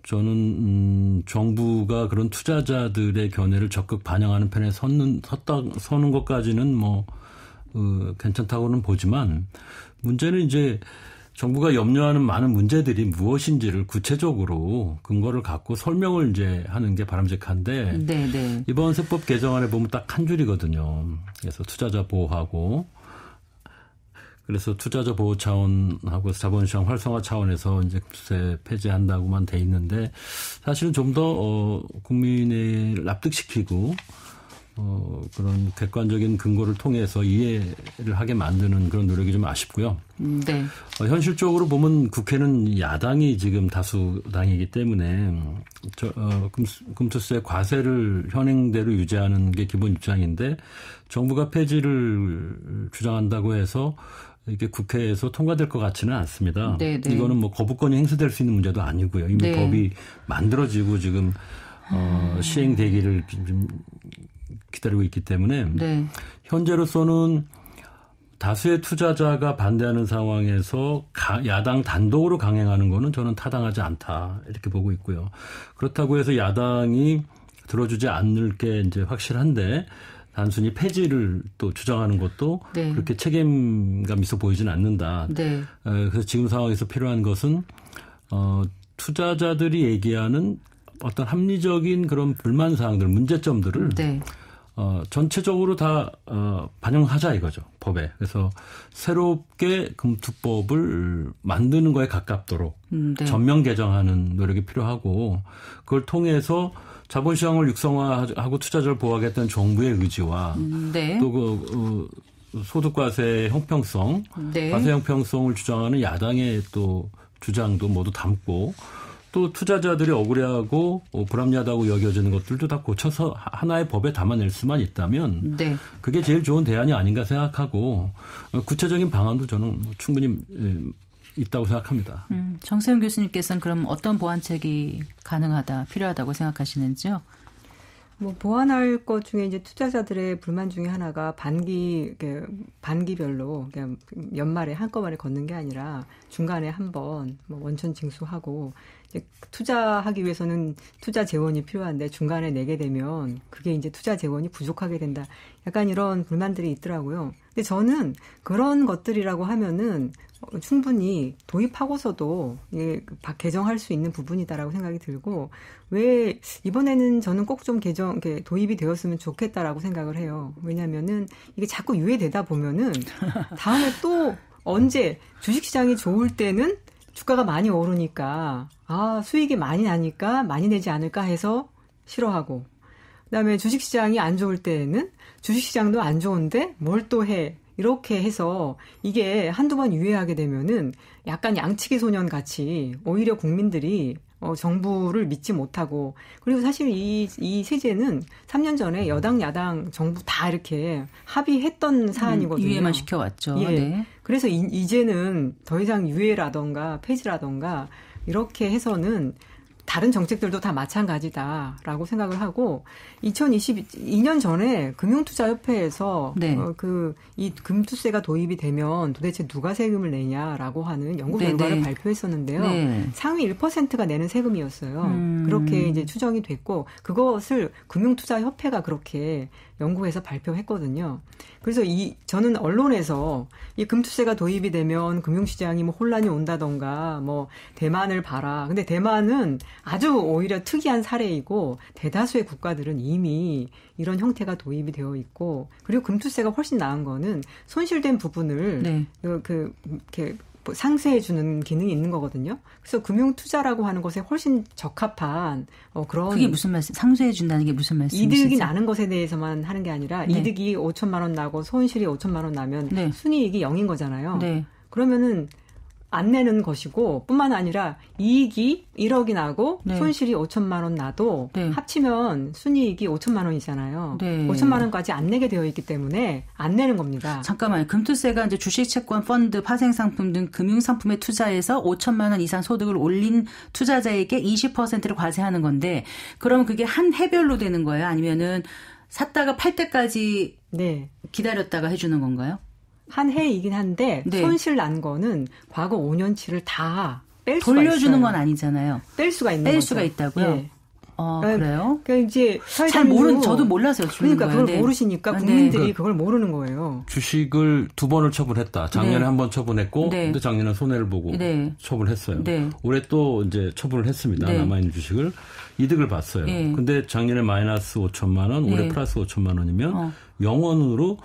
저는 정부가 그런 투자자들의 견해를 적극 반영하는 편에 서는 것까지는 뭐 괜찮다고는 보지만 문제는 이제 정부가 염려하는 많은 문제들이 무엇인지를 구체적으로 근거를 갖고 설명을 이제 하는 게 바람직한데 이번 세법 개정안에 보면 딱 한 줄이거든요. 그래서 투자자 보호하고 그래서 투자자 보호 차원하고 자본시장 활성화 차원에서 이제 금투세 폐지한다고만 돼 있는데 사실은 좀 더 국민을 납득시키고 그런 객관적인 근거를 통해서 이해를 하게 만드는 그런 노력이 좀 아쉽고요. 현실적으로 보면 국회는 야당이 지금 다수당이기 때문에 금투세 과세를 현행대로 유지하는 게 기본 입장인데 정부가 폐지를 주장한다고 해서 이게 국회에서 통과될 것 같지는 않습니다. 이거는 뭐 거부권이 행사될 수 있는 문제도 아니고요. 이미 법이 만들어지고 지금 시행되기를 좀 기다리고 있기 때문에 현재로서는 다수의 투자자가 반대하는 상황에서 야당 단독으로 강행하는 거는 저는 타당하지 않다 이렇게 보고 있고요. 그렇다고 해서 야당이 들어주지 않을 게 이제 확실한데 단순히 폐지를 또 주장하는 것도 그렇게 책임감 있어 보이지는 않는다. 그래서 지금 상황에서 필요한 것은 투자자들이 얘기하는 어떤 합리적인 그런 불만 사항들, 문제점들을 전체적으로 다 반영하자 이거죠. 법에. 그래서 새롭게 금투법을 만드는 거에 가깝도록 전면 개정하는 노력이 필요하고 그걸 통해서 자본시장을 육성화하고 투자자를 보호하겠다는 정부의 의지와 또 그 소득과세 형평성, 과세 형평성을 주장하는 야당의 또 주장도 모두 담고 또 투자자들이 억울해하고 불합리하다고 여겨지는 것들도 다 고쳐서 하나의 법에 담아낼 수만 있다면 그게 제일 좋은 대안이 아닌가 생각하고 구체적인 방안도 저는 충분히 있다고 생각합니다. 정세훈 교수님께서는 그럼 어떤 보완책이 가능하다, 필요하다고 생각하시는지요? 뭐 보완할 것 중에 이제 투자자들의 불만 중에 하나가 반기별로 그냥 연말에 한꺼번에 걷는 게 아니라 중간에 한번 뭐 원천 징수하고 이제 투자하기 위해서는 투자 재원이 필요한데 중간에 내게 되면 그게 이제 투자 재원이 부족하게 된다. 약간 이런 불만들이 있더라고요. 근데 저는 그런 것들이라고 하면은 충분히 도입하고서도 개정할 수 있는 부분이다라고 생각이 들고 왜 이번에는 저는 꼭 좀 도입이 되었으면 좋겠다라고 생각을 해요. 왜냐하면은 이게 자꾸 유예되다 보면은 다음에 또 언제 주식시장이 좋을 때는 주가가 많이 오르니까 수익이 많이 나니까 많이 내지 않을까 해서 싫어하고 그다음에 주식시장이 안 좋을 때에는 주식시장도 안 좋은데 뭘 또 해. 이렇게 해서 이게 한두 번 유예하게 되면은 약간 양치기 소년 같이 오히려 국민들이 정부를 믿지 못하고, 그리고 사실 이 세제는 3년 전에 여당 야당 정부 다 이렇게 합의했던 사안이거든요. 유예만 시켜왔죠. 예. 네. 그래서 이제는 더 이상 유예라던가 폐지라던가 이렇게 해서는 다른 정책들도 다 마찬가지다라고 생각을 하고, 2022년 전에 금융투자협회에서 네. 이 금투세가 도입이 되면 도대체 누가 세금을 내냐라고 하는 연구 결과를 발표했었는데요. 네. 상위 1%가 내는 세금이었어요. 그렇게 이제 추정이 됐고, 그것을 금융투자협회가 그렇게 연구해서 발표했거든요. 그래서 저는 언론에서 이 금투세가 도입이 되면 금융시장이 뭐 혼란이 온다던가 뭐 대만을 봐라. 근데 대만은 아주 오히려 특이한 사례이고, 대다수의 국가들은 이미 이런 형태가 도입이 되어 있고, 그리고 금투세가 훨씬 나은 거는 손실된 부분을 네. 이렇게 상쇄해주는 기능이 있는 거거든요. 그래서 금융투자라고 하는 것에 훨씬 적합한 그런. 그게 무슨 말씀? 상쇄해준다는 게 무슨 말씀이시죠? 이득이 나는 것에 대해서만 하는 게 아니라 네. 이득이 5천만 원 나고 손실이 5천만 원 나면 네. 순이익이 0인 거잖아요. 네. 그러면은 안 내는 것이고, 뿐만 아니라 이익이 1억이 나고 네. 손실이 5천만 원 나도 네. 합치면 순이익이 5천만 원이잖아요. 네. 5천만 원까지 안 내게 되어 있기 때문에 안 내는 겁니다. 잠깐만요. 금투세가 이제 주식, 채권, 펀드, 파생상품 등 금융상품에 투자해서 5천만 원 이상 소득을 올린 투자자에게 20%를 과세하는 건데, 그러면 그게 한 해별로 되는 거예요? 아니면은 샀다가 팔 때까지 네. 기다렸다가 해주는 건가요? 한 해이긴 한데 네. 손실 난 거는 과거 5년치를 다 뺄 수가 돌려주는 있어요. 건 아니잖아요. 뺄 수가 있는 거죠. 뺄 수가 있다고요? 네. 그래요? 그러니까 이제 잘 저도 몰라서요. 그러니까 그걸 네. 모르시니까 국민들이 네. 그걸 모르는 거예요. 주식을 2번을 처분했다. 작년에 네. 한 번 처분했고, 네. 근데 작년에 손해를 보고 네. 처분했어요. 네. 올해 또 이제 처분을 했습니다. 네. 남아있는 주식을 이득을 봤어요. 네. 근데 작년에 마이너스 5천만 원, 올해 네. 플러스 5천만 원이면 0원으로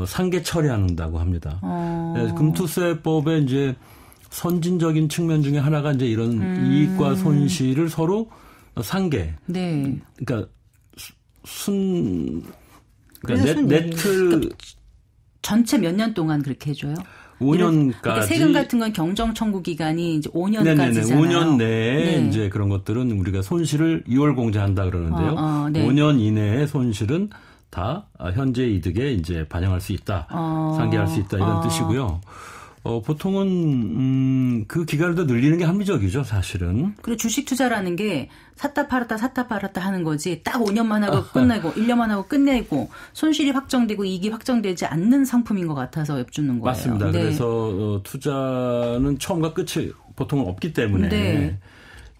상계 처리한다고 합니다. 네, 금투세법의 이제 선진적인 측면 중에 하나가 이제 이런 이익과 손실을 서로 상계. 네. 그러니까 네트 전체 몇 년 동안 그렇게 해줘요? 5년까지. 그러니까 세금 같은 건 경정 청구 기간이 이제 5년까지잖아요. 5년 내에 네. 이제 그런 것들은 우리가 손실을 2월 공제한다 그러는데요. 네. 5년 이내의 손실은 다 현재 이득에 이제 반영할 수 있다, 상계할 수 있다 이런 뜻이고요. 보통은 그 기간을 더 늘리는 게 합리적이죠, 사실은. 그리고 주식 투자라는 게 샀다 팔았다 하는 거지. 딱 5년만 하고 끝내고 1년만 하고 끝내고 손실이 확정되고 이익이 확정되지 않는 상품인 것 같아서 여쭙는 거예요. 맞습니다. 네. 그래서 투자는 처음과 끝이 보통은 없기 때문에. 네.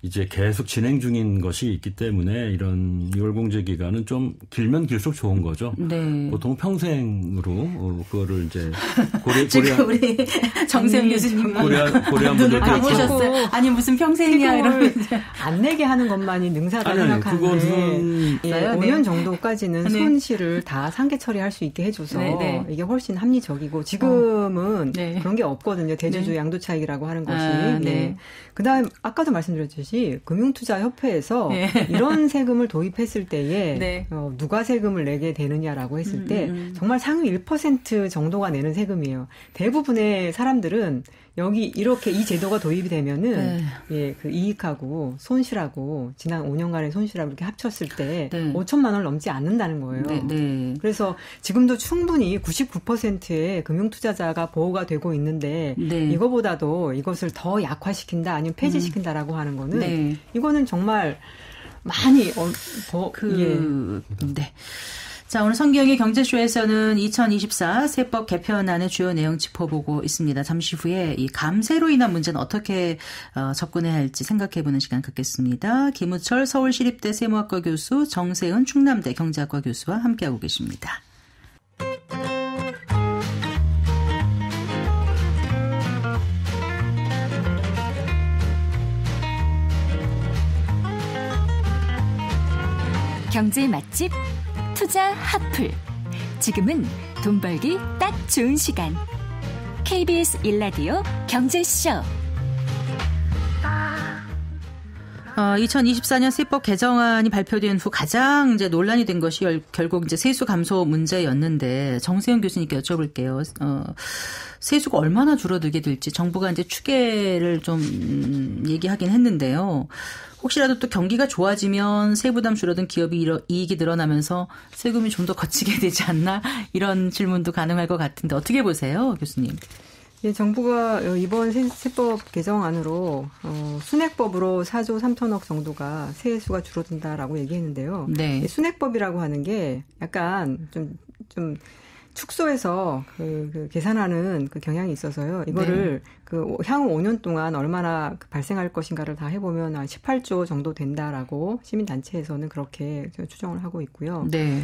이제 계속 진행 중인 것이 있기 때문에 이런 2월 공제 기간은 좀 길면 길수록 좋은 거죠. 네. 보통 평생으로 그거를 이제 지금 우리 정세영 교수님 고려한 분들 보셨어요. 아니 무슨 평생이야 이러면 안 내게 하는 것만이 능사다 생각하는데 5년 정도까지는 손실을 다 상계 처리할 수 있게 해줘서 이게 훨씬 합리적이고, 지금은 그런 게 없거든요. 대주주 양도 차익이라고 하는 것이. 그다음 아까도 말씀드렸듯이 금융투자협회에서 이런 세금을 도입했을 때에 누가 세금을 내게 되느냐라고 했을 때 정말 상위 1% 정도가 내는 세금이에요. 대부분의 사람들은 여기 이렇게 이 제도가 도입이 되면은 그 이익하고 손실하고 지난 5년간의 손실하고 이렇게 합쳤을 때 5천만 원을 넘지 않는다는 거예요. 그래서 지금도 충분히 99%의 금융투자자가 보호가 되고 있는데 이거보다도 이것을 더 약화시킨다 아니면 폐지시킨다라고 하는 거는 이거는 정말 많이 자, 오늘 성기영의 경제쇼에서는 2024 세법 개편안의 주요 내용 짚어보고 있습니다. 잠시 후에 이 감세로 인한 문제는 어떻게 접근해야 할지 생각해보는 시간 갖겠습니다. 김우철 서울시립대 세무학과 교수, 정세은 충남대 경제학과 교수와 함께하고 계십니다. 경제 맛집 투자 핫플. 지금은 돈 벌기 딱 좋은 시간. KBS 1라디오 경제쇼. 2024년 세법 개정안이 발표된 후 가장 이제 논란이 된 것이 결국 이제 세수 감소 문제였는데 정세영 교수님께 여쭤볼게요. 세수가 얼마나 줄어들게 될지 정부가 이제 추계를 좀 얘기하긴 했는데요. 혹시라도 또 경기가 좋아지면 세부담 줄어든 기업이 이익이 늘어나면서 세금이 좀 더 거치게 되지 않나 이런 질문도 가능할 것 같은데 어떻게 보세요, 교수님? 예, 정부가 이번 세법 개정안으로 순액법으로 4조 3천억 정도가 세수가 줄어든다라고 얘기했는데요. 네. 순액법이라고 하는 게 약간 좀 축소해서 그 계산하는 그 경향이 있어서요. 이거를 네. 그 향후 5년 동안 얼마나 발생할 것인가를 다 해보면 한 18조 정도 된다라고 시민단체에서는 그렇게 추정을 하고 있고요. 네.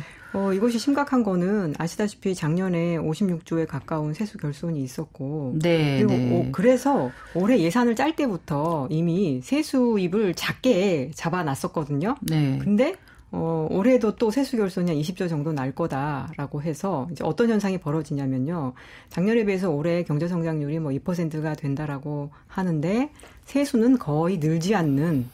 이것이 심각한 거는 아시다시피 작년에 56조에 가까운 세수 결손이 있었고, 네, 그리고 네. 그래서 올해 예산을 짤 때부터 이미 세수입을 작게 잡아놨었거든요. 네. 근데 올해도 또 세수 결손이 한 20조 정도 날 거다라고 해서 이제 어떤 현상이 벌어지냐면요. 작년에 비해서 올해 경제 성장률이 뭐 2%가 된다라고 하는데 세수는 거의 늘지 않는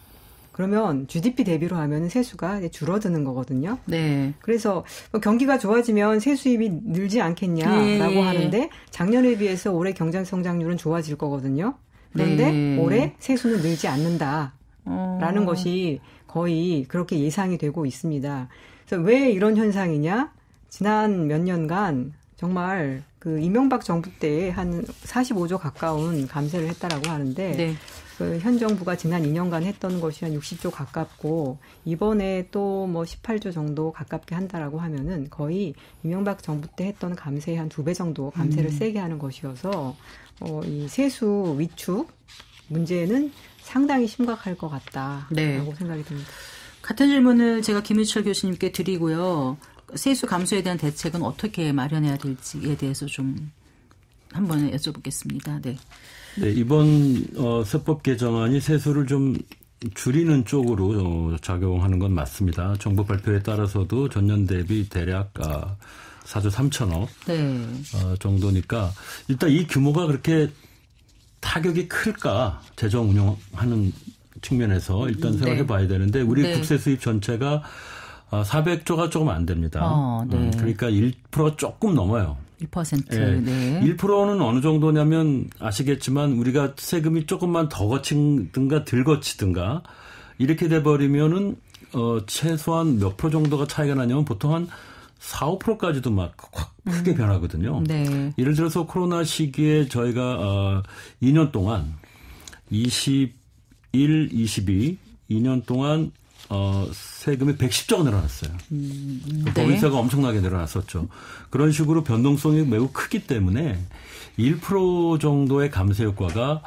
그러면 GDP 대비로 하면 세수가 줄어드는 거거든요. 네. 그래서 경기가 좋아지면 세수입이 늘지 않겠냐라고 하는데 작년에 비해서 올해 경제 성장률은 좋아질 거거든요. 그런데 올해 세수는 늘지 않는다라는 것이 거의 그렇게 예상이 되고 있습니다. 그래서 왜 이런 현상이냐? 지난 몇 년간 정말 그 이명박 정부 때 한 45조 가까운 감세를 했다라고 하는데 네. 그 현 정부가 지난 2년간 했던 것이 한 60조 가깝고 이번에 또 뭐 18조 정도 가깝게 한다라고 하면은 거의 이명박 정부 때 했던 감세의 한 2배 정도 감세를 세게 하는 것이어서 이 세수 위축 문제는 상당히 심각할 것 같다라고 네. 생각이 듭니다. 같은 질문을 제가 김유철 교수님께 드리고요. 세수 감소에 대한 대책은 어떻게 마련해야 될지에 대해서 좀 한번 여쭤보겠습니다. 네. 네, 이번 세법 개정안이 세수를 좀 줄이는 쪽으로 작용하는 건 맞습니다. 정부 발표에 따라서도 전년 대비 대략 4조 3천억 네. 정도니까 일단 이 규모가 그렇게 타격이 클까 재정 운영하는 측면에서 일단 생각해 네. 봐야 되는데 우리 네. 국세 수입 전체가 400조가 조금 안 됩니다. 네. 그러니까 1% 조금 넘어요. 1%. 네. 네. 1%는 어느 정도냐면 아시겠지만 우리가 세금이 조금만 더 거치든가 덜 거치든가 이렇게 돼버리면은 최소한 몇 프로 정도가 차이가 나냐면 보통 한 4, 5%까지도 막 확 크게 변하거든요. 네. 예를 들어서 코로나 시기에 저희가 2년 동안 21, 22, 2년 동안 세금이 110조가 늘어났어요. 네. 법인세가 엄청나게 늘어났었죠. 그런 식으로 변동성이 매우 크기 때문에 1% 정도의 감세 효과가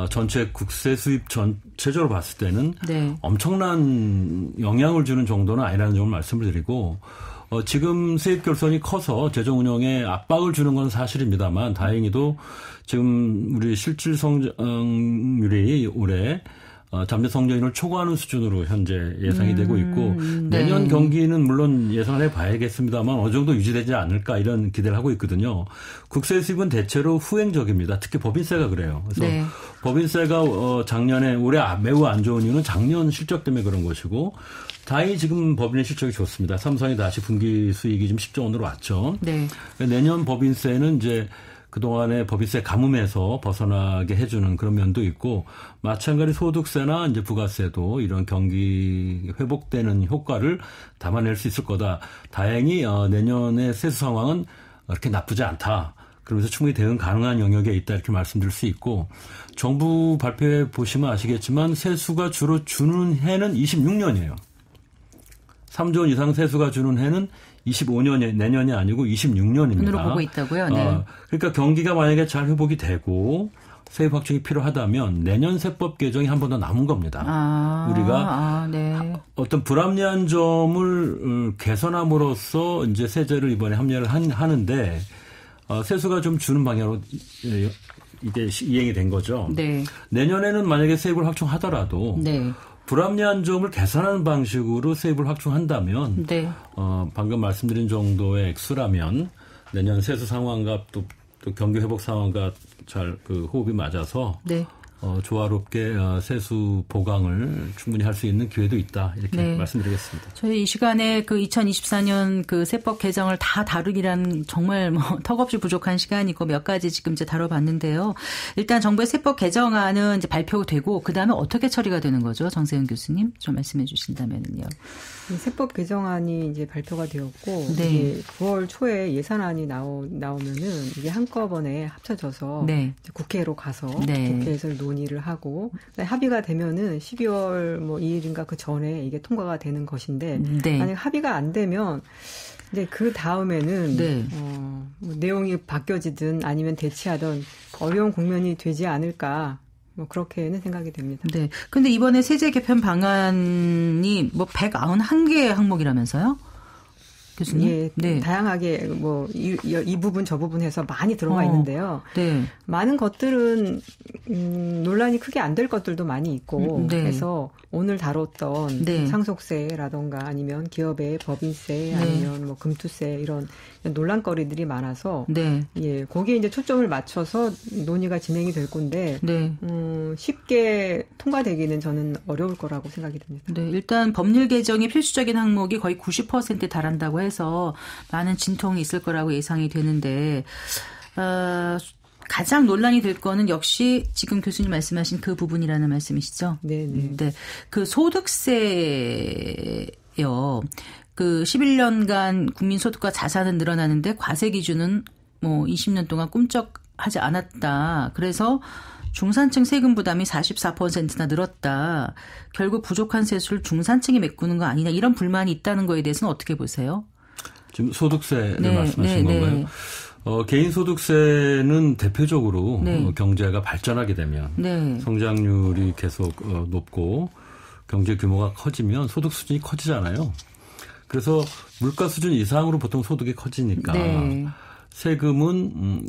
전체 국세 수입 전체적으로 봤을 때는 네. 엄청난 영향을 주는 정도는 아니라는 점을 말씀을 드리고 지금 세입 결손이 커서 재정 운영에 압박을 주는 건 사실입니다만 다행히도 지금 우리 실질 성장률이 올해 잠재 성장률을 초과하는 수준으로 현재 예상이 되고 있고 내년 네. 경기는 물론 예상을 해봐야겠습니다만 어느 정도 유지되지 않을까 이런 기대를 하고 있거든요. 국세 수입은 대체로 후행적입니다. 특히 법인세가 그래요. 그래서 네. 법인세가 작년에 올해 매우 안 좋은 이유는 작년 실적 때문에 그런 것이고 다행히 지금 법인의 실적이 좋습니다. 삼성이 다시 분기 수익이 좀 10조 원으로 왔죠. 네. 내년 법인세는 이제 그동안의 법인세 가뭄에서 벗어나게 해주는 그런 면도 있고 마찬가지 소득세나 이제 부가세도 이런 경기 회복되는 효과를 담아낼 수 있을 거다. 다행히 내년의 세수 상황은 그렇게 나쁘지 않다. 그러면서 충분히 대응 가능한 영역에 있다 이렇게 말씀드릴 수 있고 정부 발표에 보시면 아시겠지만 세수가 주로 주는 해는 26년이에요. 3조 원 이상 세수가 주는 해는 25년이 내년이 아니고 26년입니다. 눈으로 보고 있다고요? 네. 그러니까 경기가 만약에 잘 회복이 되고 세입 확충이 필요하다면 내년 세법 개정이 한 번 더 남은 겁니다. 우리가 네. 어떤 불합리한 점을 개선함으로써 이제 세제를 이번에 합리화를 하는데 세수가 좀 주는 방향으로 이게 이행이 된 거죠. 네. 내년에는 만약에 세입을 확충하더라도 네. 불합리한 점을 개선하는 방식으로 세입을 확충한다면 네. 방금 말씀드린 정도의 액수라면 내년 세수 상황과 또 경기 회복 상황과 잘 그 호흡이 맞아서 네. 조화롭게 세수 보강을 충분히 할 수 있는 기회도 있다. 이렇게 네. 말씀드리겠습니다. 저희 이 시간에 그 2024년 그 세법 개정을 다 다루기란 정말 뭐 턱없이 부족한 시간이고 몇 가지 지금 이제 다뤄봤는데요. 일단 정부의 세법 개정안은 이제 발표되고 그다음에 어떻게 처리가 되는 거죠? 정세윤 교수님 좀 말씀해 주신다면요. 세법 개정안이 이제 발표가 되었고 네. 이제 9월 초에 예산안이 나오면은 이게 한꺼번에 합쳐져서 네. 이제 국회로 가서 네. 국회에서 논의를 하고 합의가 되면은 12월 뭐 2일인가 그 전에 이게 통과가 되는 것인데 네. 만약 합의가 안 되면 이제 그 다음에는 네. 뭐 내용이 바뀌어지든 아니면 대치하던 어려운 국면이 되지 않을까. 뭐 그렇게는 생각이 됩니다. 네. 근데 이번에 세제 개편 방안이 뭐 191개 항목이라면서요? 교수님? 예, 네. 다양하게 뭐 이 부분 저 부분 해서 많이 들어가 있는데요. 네. 많은 것들은 논란이 크게 안 될 것들도 많이 있고 네. 해서 오늘 다뤘던 네. 상속세라던가 아니면 기업의 법인세 아니면 뭐 금투세 이런 논란거리들이 많아서 네. 예, 거기에 이제 초점을 맞춰서 논의가 진행이 될 건데 네. 쉽게 통과되기는 저는 어려울 거라고 생각이 듭니다. 네, 일단 법률 개정이 필수적인 항목이 거의 90%에 달한다고 해서 많은 진통이 있을 거라고 예상이 되는데 가장 논란이 될 거는 역시 지금 교수님 말씀하신 그 부분이라는 말씀이시죠? 네, 네. 네, 그 소득세요. 그 11년간 국민소득과 자산은 늘어나는데 과세 기준은 뭐 20년 동안 꿈쩍하지 않았다. 그래서 중산층 세금 부담이 44%나 늘었다. 결국 부족한 세수를 중산층이 메꾸는 거 아니냐. 이런 불만이 있다는 거에 대해서는 어떻게 보세요? 지금 소득세를 말씀하신 건가요? 개인 소득세는 대표적으로 경제가 발전하게 되면 성장률이 계속 높고 경제 규모가 커지면 소득 수준이 커지잖아요. 그래서 물가 수준 이상으로 보통 소득이 커지니까 세금은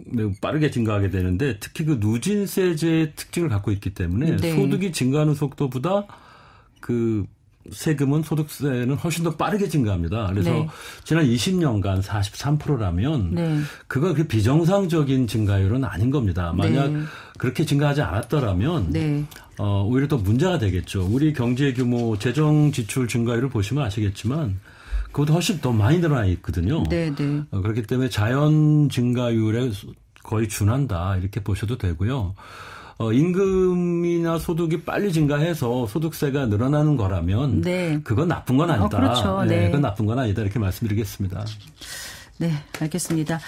매우 빠르게 증가하게 되는데 특히 그 누진세제의 특징을 갖고 있기 때문에 소득이 증가하는 속도보다 그 세금은 소득세는 훨씬 더 빠르게 증가합니다. 그래서 지난 20년간 43%라면 그건 그 비정상적인 증가율은 아닌 겁니다. 만약 그렇게 증가하지 않았더라면 오히려 더 문제가 되겠죠. 우리 경제 규모 재정 지출 증가율을 보시면 아시겠지만 그것도 훨씬 더 많이 늘어나 있거든요. 그렇기 때문에 자연 증가율에 거의 준한다 이렇게 보셔도 되고요. 임금이나 소득이 빨리 증가해서 소득세가 늘어나는 거라면 그건 나쁜 건 아니다. 그렇죠. 그건 나쁜 건 아니다 이렇게 말씀드리겠습니다. 네, 알겠습니다.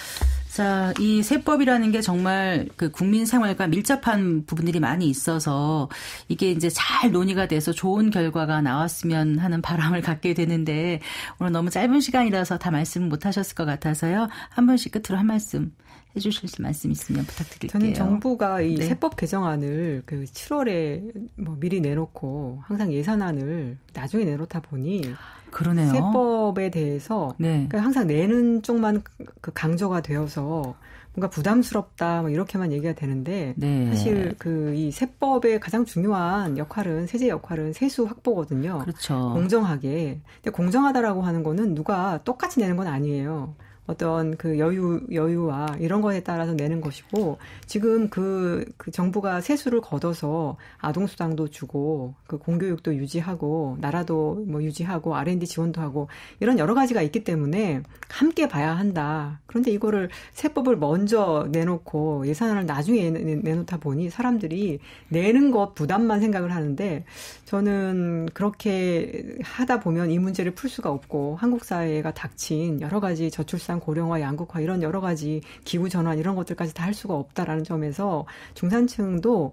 자, 이 세법이라는 게 정말 그 국민 생활과 밀접한 부분들이 많이 있어서 이게 이제 잘 논의가 돼서 좋은 결과가 나왔으면 하는 바람을 갖게 되는데 오늘 너무 짧은 시간이라서 다 말씀 못 하셨을 것 같아서요. 한 번씩 끝으로 한 말씀 해 주실 말씀 있으면 부탁드릴게요. 저는 정부가 이 세법 개정안을 그 7월에 뭐 미리 내놓고 항상 예산안을 나중에 내놓다 보니 그러네요. 세법에 대해서 그러니까 항상 내는 쪽만 그 강조가 되어서 뭔가 부담스럽다 뭐 이렇게만 얘기가 되는데 사실 그 이 세법의 가장 중요한 역할은 세제 역할은 세수 확보거든요. 그렇죠. 공정하게. 근데 공정하다라고 하는 거는 누가 똑같이 내는 건 아니에요. 어떤 그 여유와 이런 거에 따라서 내는 것이고 지금 그 정부가 세수를 걷어서 아동수당도 주고 그 공교육도 유지하고 나라도 뭐 유지하고 R&D 지원도 하고 이런 여러 가지가 있기 때문에 함께 봐야 한다. 그런데 이거를 세법을 먼저 내놓고 예산안을 나중에 내놓다 보니 사람들이 내는 것 부담만 생각을 하는데 저는 그렇게 하다 보면 이 문제를 풀 수가 없고 한국 사회가 닥친 여러 가지 저출산 고령화, 양극화 이런 여러 가지 기후 전환 이런 것들까지 다 할 수가 없다라는 점에서 중산층도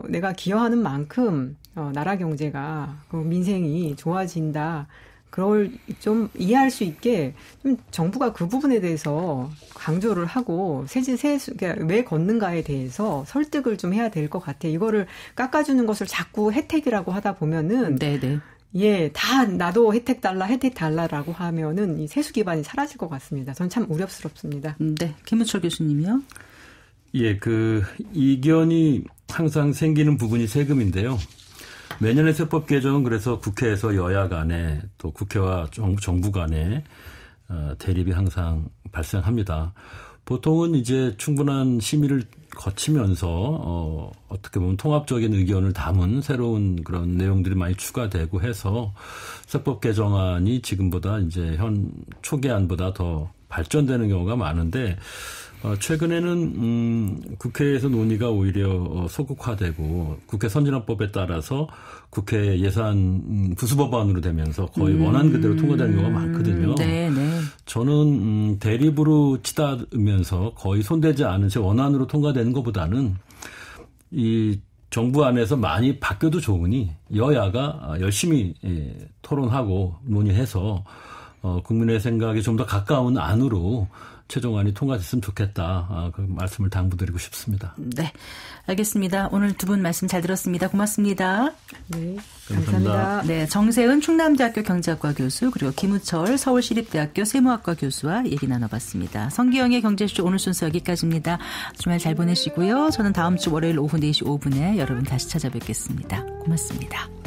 내가 기여하는 만큼 나라 경제가 민생이 좋아진다. 그걸 좀 이해할 수 있게 좀 정부가 그 부분에 대해서 강조를 하고 세수 그러니까 왜 걷는가에 대해서 설득을 좀 해야 될 것 같아요. 이거를 깎아주는 것을 자꾸 혜택이라고 하다 보면은 다 나도 혜택 달라라고 하면은 이 세수 기반이 사라질 것 같습니다. 저는 참 우려스럽습니다. 네, 김은철 교수님이요. 예, 그 이견이 항상 생기는 부분이 세금인데요. 매년의 세법 개정은 그래서 국회에서 여야 간에 또 국회와 정부 간에 대립이 항상 발생합니다. 보통은 이제 충분한 심의를 거치면서 어떻게 보면 통합적인 의견을 담은 새로운 그런 내용들이 많이 추가되고 해서 세법 개정안이 지금보다 이제 현 초기안보다 더 발전되는 경우가 많은데 최근에는 국회에서 논의가 오히려 소극화되고 국회 선진화법에 따라서 국회 예산 부수법안으로 되면서 거의 원안 그대로 통과되는 경우가 많거든요. 네네. 저는 대립으로 치닫으면서 거의 손대지 않은 채 원안으로 통과되는 것보다는 이 정부 안에서 많이 바뀌어도 좋으니 여야가 열심히 토론하고 논의해서 국민의 생각에 좀 더 가까운 안으로 최종안이 통과됐으면 좋겠다. 그 말씀을 당부드리고 싶습니다. 네, 알겠습니다. 오늘 두 분 말씀 잘 들었습니다. 고맙습니다. 네, 감사합니다. 네, 정세은 충남대학교 경제학과 교수 그리고 김우철 서울시립대학교 세무학과 교수와 얘기 나눠봤습니다. 성기영의 경제쇼 오늘 순서 여기까지입니다. 주말 잘 보내시고요. 저는 다음 주 월요일 오후 4시 5분에 여러분 다시 찾아뵙겠습니다. 고맙습니다.